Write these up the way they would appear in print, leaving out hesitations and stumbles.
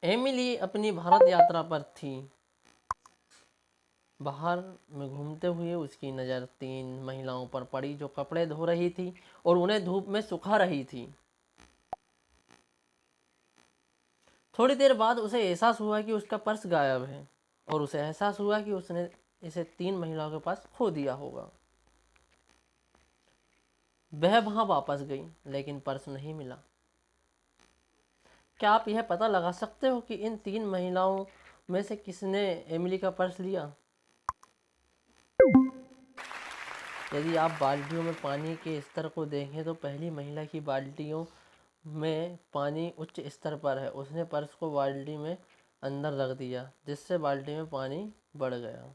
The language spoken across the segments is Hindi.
एमिली अपनी भारत यात्रा पर थी। बाहर में घूमते हुए उसकी नज़र 3 महिलाओं पर पड़ी जो कपड़े धो रही थी और उन्हें धूप में सुखा रही थी। थोड़ी देर बाद उसे एहसास हुआ कि उसका पर्स गायब है और उसे एहसास हुआ कि उसने इसे 3 महिलाओं के पास खो दिया होगा। वह वहां वापस गई लेकिन पर्स नहीं मिला। क्या आप यह पता लगा सकते हो कि इन 3 महिलाओं में से किसने एमिली का पर्स लिया? यदि आप बाल्टियों में पानी के स्तर को देखें तो पहली महिला की बाल्टियों में पानी उच्च स्तर पर है। उसने पर्स को बाल्टी में अंदर रख दिया जिससे बाल्टी में पानी बढ़ गया।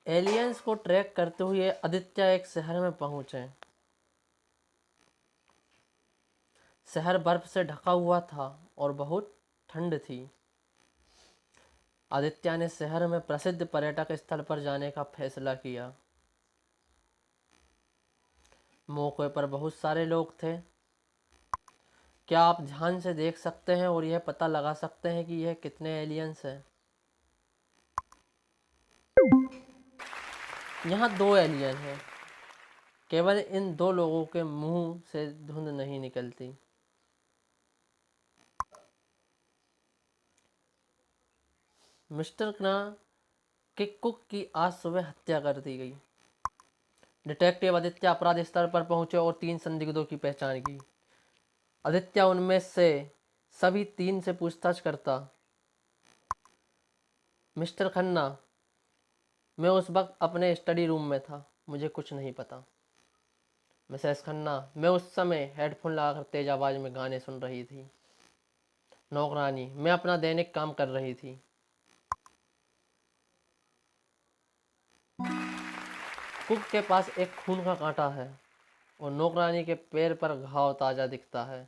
एलियंस को ट्रैक करते हुए आदित्य एक शहर में पहुंचे। शहर बर्फ से ढका हुआ था और बहुत ठंड थी। आदित्य ने शहर में प्रसिद्ध पर्यटक स्थल पर जाने का फैसला किया। मौके पर बहुत सारे लोग थे। क्या आप ध्यान से देख सकते हैं और यह पता लगा सकते हैं कि यह कितने एलियंस हैं? यहाँ 2 एलियन हैं। केवल इन 2 लोगों के मुंह से धुंध नहीं निकलती। मिस्टर क्ना के कुक की आज सुबह हत्या कर दी गई। डिटेक्टिव आदित्य अपराध स्थल पर पहुंचे और 3 संदिग्धों की पहचान की। आदित्य उनमें से सभी 3 से पूछताछ करता। मिस्टर खन्ना, मैं उस वक्त अपने स्टडी रूम में था, मुझे कुछ नहीं पता। मिसेस खन्ना, मैं उस समय हेडफोन लगाकर तेज आवाज में गाने सुन रही थी। नौकरानी, मैं अपना दैनिक काम कर रही थी। कुक के पास एक खून का कांटा है और नौकरानी के पैर पर घाव ताजा दिखता है।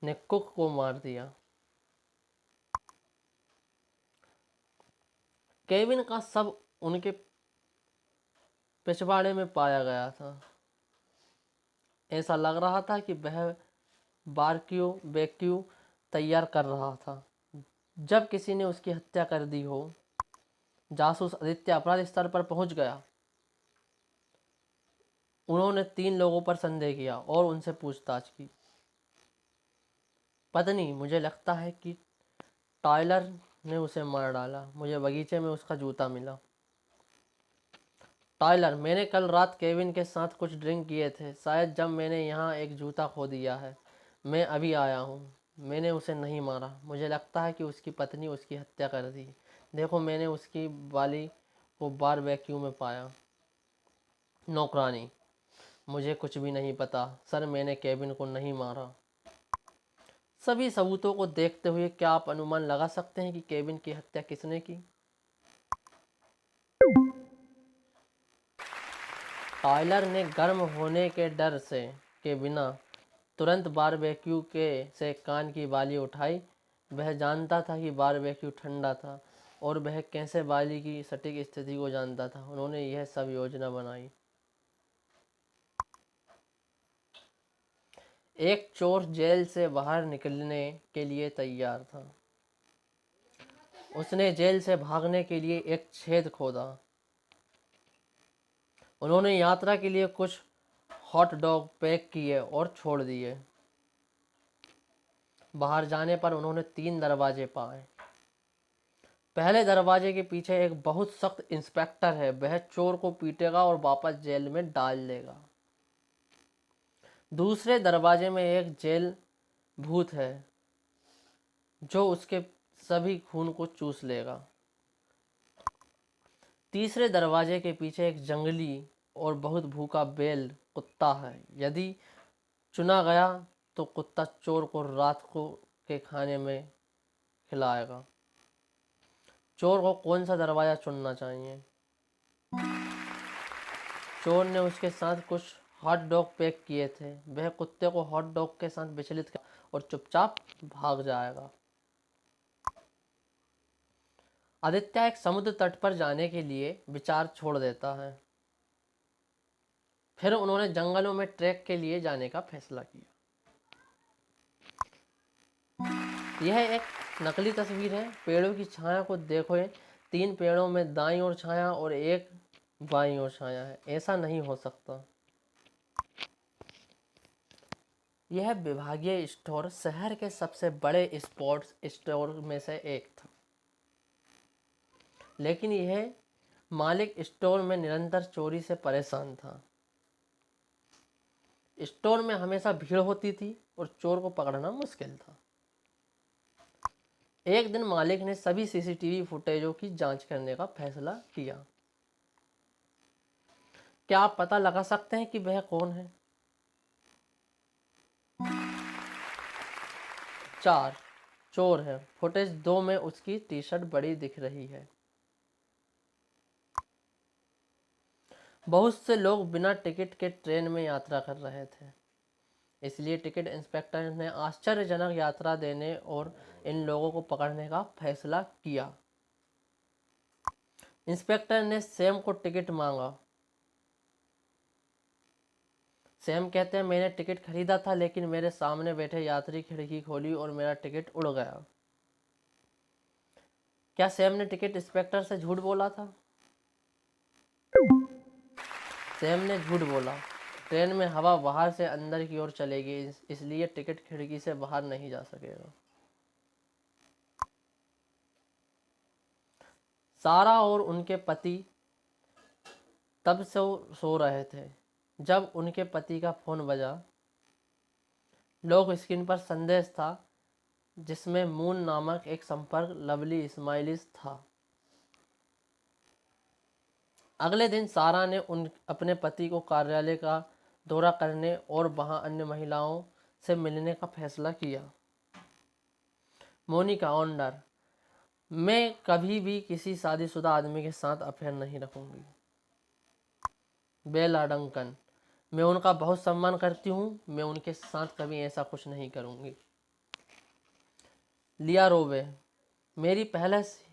ने कुक को मार दिया। केविन का शव उनके पिछवाड़े में पाया गया था। ऐसा लग रहा था कि वह बारक्यू तैयार कर रहा था जब किसी ने उसकी हत्या कर दी हो। जासूस आदित्य अपराध स्थल पर पहुंच गया। उन्होंने 3 लोगों पर संदेह किया और उनसे पूछताछ की। पत्नी, मुझे लगता है कि टायलर ने उसे मार डाला। मुझे बगीचे में उसका जूता मिला। टायलर, मैंने कल रात केविन के साथ कुछ ड्रिंक किए थे, शायद जब मैंने यहाँ एक जूता खो दिया है। मैं अभी आया हूँ। मैंने उसे नहीं मारा। मुझे लगता है कि उसकी पत्नी उसकी हत्या कर दी। देखो, मैंने उसकी बाली को बारबेक्यू में पाया। नौकरानी, मुझे कुछ भी नहीं पता सर, मैंने केविन को नहीं मारा। सभी सबूतों को देखते हुए क्या आप अनुमान लगा सकते हैं कि केविन की हत्या किसने की? टायलर ने गर्म होने के डर से के बिना तुरंत बारबेक्यू के से कान की बाली उठाई। वह जानता था कि बारबेक्यू ठंडा था और वह कैसे बाली की सटीक स्थिति को जानता था। उन्होंने यह सब योजना बनाई। एक चोर जेल से बाहर निकलने के लिए तैयार था। उसने जेल से भागने के लिए एक छेद खोदा। उन्होंने यात्रा के लिए कुछ हॉट डॉग पैक किए और छोड़ दिए। बाहर जाने पर उन्होंने 3 दरवाजे पाए। पहले दरवाजे के पीछे एक बहुत सख्त इंस्पेक्टर है। वह चोर को पीटेगा और वापस जेल में डाल देगा। दूसरे दरवाजे में एक जेल भूत है जो उसके सभी खून को चूस लेगा। तीसरे दरवाजे के पीछे एक जंगली और बहुत भूखा बेल कुत्ता है। यदि चुना गया तो कुत्ता चोर को रात को के खाने में खिलाएगा। चोर को कौन सा दरवाज़ा चुनना चाहिए? चोर ने उसके साथ कुछ हॉट डॉग पैक किए थे। वह कुत्ते को हॉट डॉग के साथ विचलित कर और चुपचाप भाग जाएगा। आदित्य एक समुद्र तट पर जाने के लिए विचार छोड़ देता है। फिर उन्होंने जंगलों में ट्रैक के लिए जाने का फैसला किया। यह एक नकली तस्वीर है। पेड़ों की छाया को देखो, 3 पेड़ों में दाईं ओर छाया और एक बाईं ओर छाया है। ऐसा नहीं हो सकता। यह विभागीय स्टोर शहर के सबसे बड़े स्पोर्ट्स स्टोर में से एक था, लेकिन यह मालिक स्टोर में निरंतर चोरी से परेशान था। स्टोर में हमेशा भीड़ होती थी और चोर को पकड़ना मुश्किल था। एक दिन मालिक ने सभी सीसीटीवी फुटेजों की जांच करने का फैसला किया। क्या आप पता लगा सकते हैं कि वह कौन है? 4 चोर है। फुटेज 2 में उसकी टी शर्ट बड़ी दिख रही है। बहुत से लोग बिना टिकट के ट्रेन में यात्रा कर रहे थे, इसलिए टिकट इंस्पेक्टर ने आश्चर्यजनक यात्रा देने और इन लोगों को पकड़ने का फैसला किया। इंस्पेक्टर ने सैम को टिकट मांगा। सैम कहते हैं, मैंने टिकट खरीदा था, लेकिन मेरे सामने बैठे यात्री खिड़की खोली और मेरा टिकट उड़ गया। क्या सैम ने टिकट इंस्पेक्टर से झूठ बोला था? सैम ने झूठ बोला। ट्रेन में हवा बाहर से अंदर की ओर चलेगी, इसलिए टिकट खिड़की से बाहर नहीं जा सकेगा। सारा और उनके पति तब से सो रहे थे जब उनके पति का फोन बजा। लॉक स्क्रीन पर संदेश था, जिसमें मून नामक एक संपर्क लवली स्माइलिस था। अगले दिन सारा ने अपने पति को कार्यालय का दौरा करने और वहां अन्य महिलाओं से मिलने का फैसला किया। मोनिका ऑन्डर, मैं कभी भी किसी शादीशुदा आदमी के साथ अफेयर नहीं रखूंगी। बेला डंकन, मैं उनका बहुत सम्मान करती हूँ, मैं उनके साथ कभी ऐसा कुछ नहीं करूँगी। लिया रोवे, मेरी पहले से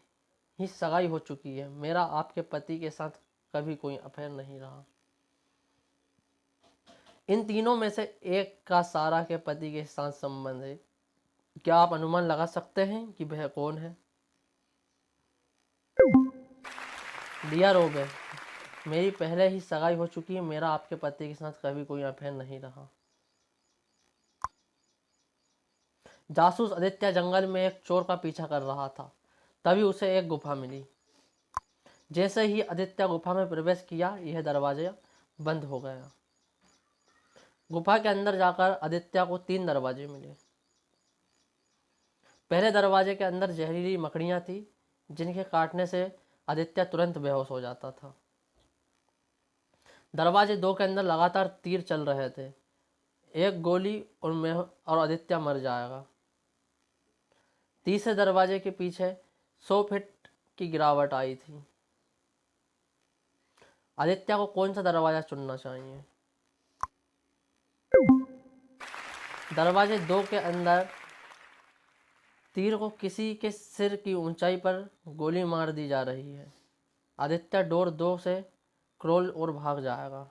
ही सगाई हो चुकी है, मेरा आपके पति के साथ कभी कोई अफेयर नहीं रहा। इन तीनों में से एक का सारा के पति के साथ संबंध है। क्या आप अनुमान लगा सकते हैं कि वह कौन है? लिया रोवे, मेरी पहले ही सगाई हो चुकी है, मेरा आपके पति के साथ कभी कोई अफेयर नहीं रहा। जासूस आदित्य जंगल में एक चोर का पीछा कर रहा था, तभी उसे एक गुफा मिली। जैसे ही आदित्य गुफा में प्रवेश किया, यह दरवाजा बंद हो गया। गुफा के अंदर जाकर आदित्य को 3 दरवाजे मिले। पहले दरवाजे के अंदर जहरीली मकड़ियां थी, जिनके काटने से आदित्य तुरंत बेहोश हो जाता था। दरवाजे 2 के अंदर लगातार तीर चल रहे थे। एक गोली और आदित्य मर जाएगा। तीसरे दरवाजे के पीछे 100 फीट की गिरावट आई थी। आदित्य को कौन सा दरवाजा चुनना चाहिए? दरवाजे 2 के अंदर तीर को किसी के सिर की ऊंचाई पर गोली मार दी जा रही है। आदित्य डोर 2 से क्रॉल और भाग जाएगा।